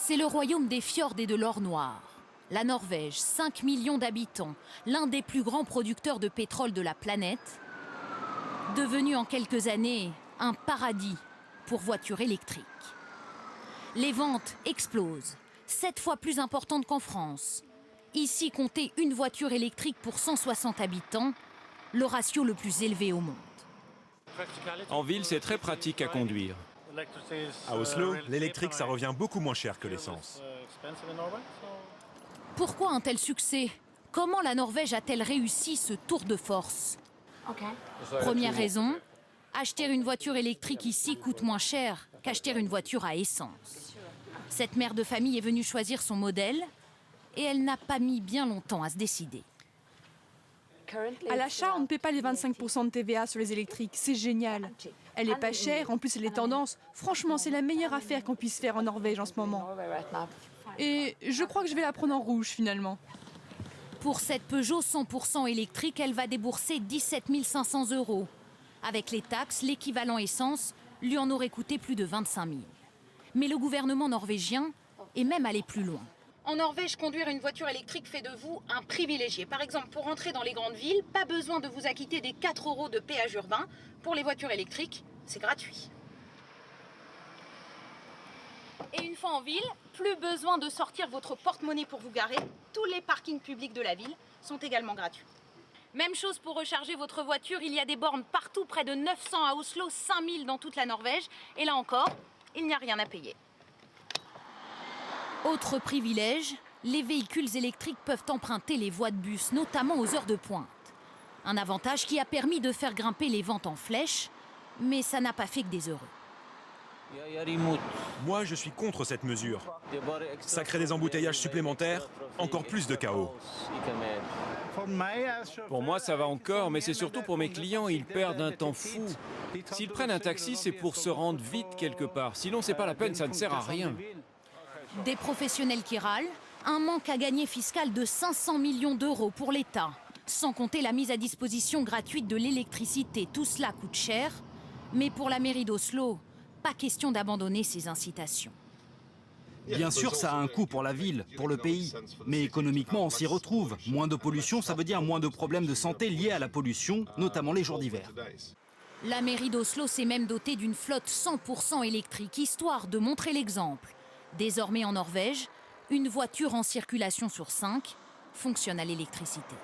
C'est le royaume des fjords et de l'or noir. La Norvège, 5 millions d'habitants, l'un des plus grands producteurs de pétrole de la planète, devenu en quelques années un paradis pour voitures électriques. Les ventes explosent, 7 fois plus importantes qu'en France. Ici, comptez une voiture électrique pour 160 habitants, le ratio le plus élevé au monde. En ville, c'est très pratique à conduire. À Oslo, l'électrique, ça revient beaucoup moins cher que l'essence. Pourquoi un tel succès? Comment la Norvège a-t-elle réussi ce tour de force? Première raison, acheter une voiture électrique ici coûte moins cher qu'acheter une voiture à essence. Cette mère de famille est venue choisir son modèle et elle n'a pas mis bien longtemps à se décider. À l'achat, on ne paie pas les 25% de TVA sur les électriques. C'est génial. Elle est pas chère, en plus elle est tendance. Franchement, c'est la meilleure affaire qu'on puisse faire en Norvège en ce moment. Et je crois que je vais la prendre en rouge finalement. Pour cette Peugeot 100% électrique, elle va débourser 17 500 €. Avec les taxes, l'équivalent essence lui en aurait coûté plus de 25 000. Mais le gouvernement norvégien est même allé plus loin. En Norvège, conduire une voiture électrique fait de vous un privilégié. Par exemple, pour rentrer dans les grandes villes, pas besoin de vous acquitter des 4 € de péage urbain. Pour les voitures électriques, c'est gratuit. Et une fois en ville, plus besoin de sortir votre porte-monnaie pour vous garer. Tous les parkings publics de la ville sont également gratuits. Même chose pour recharger votre voiture, il y a des bornes partout, près de 900 à Oslo, 5000 dans toute la Norvège. Et là encore, il n'y a rien à payer. Autre privilège, les véhicules électriques peuvent emprunter les voies de bus, notamment aux heures de pointe. Un avantage qui a permis de faire grimper les ventes en flèche, mais ça n'a pas fait que des heureux. Moi, je suis contre cette mesure. Ça crée des embouteillages supplémentaires, encore plus de chaos. Pour moi, ça va encore, mais c'est surtout pour mes clients, ils perdent un temps fou. S'ils prennent un taxi, c'est pour se rendre vite quelque part. Sinon, c'est pas la peine, ça ne sert à rien. Des professionnels qui râlent, un manque à gagner fiscal de 500 millions € pour l'État. Sans compter la mise à disposition gratuite de l'électricité, tout cela coûte cher. Mais pour la mairie d'Oslo, pas question d'abandonner ces incitations. Bien sûr, ça a un coût pour la ville, pour le pays. Mais économiquement, on s'y retrouve. Moins de pollution, ça veut dire moins de problèmes de santé liés à la pollution, notamment les jours d'hiver. La mairie d'Oslo s'est même dotée d'une flotte 100% électrique, histoire de montrer l'exemple. Désormais en Norvège, une voiture en circulation sur 5 fonctionne à l'électricité.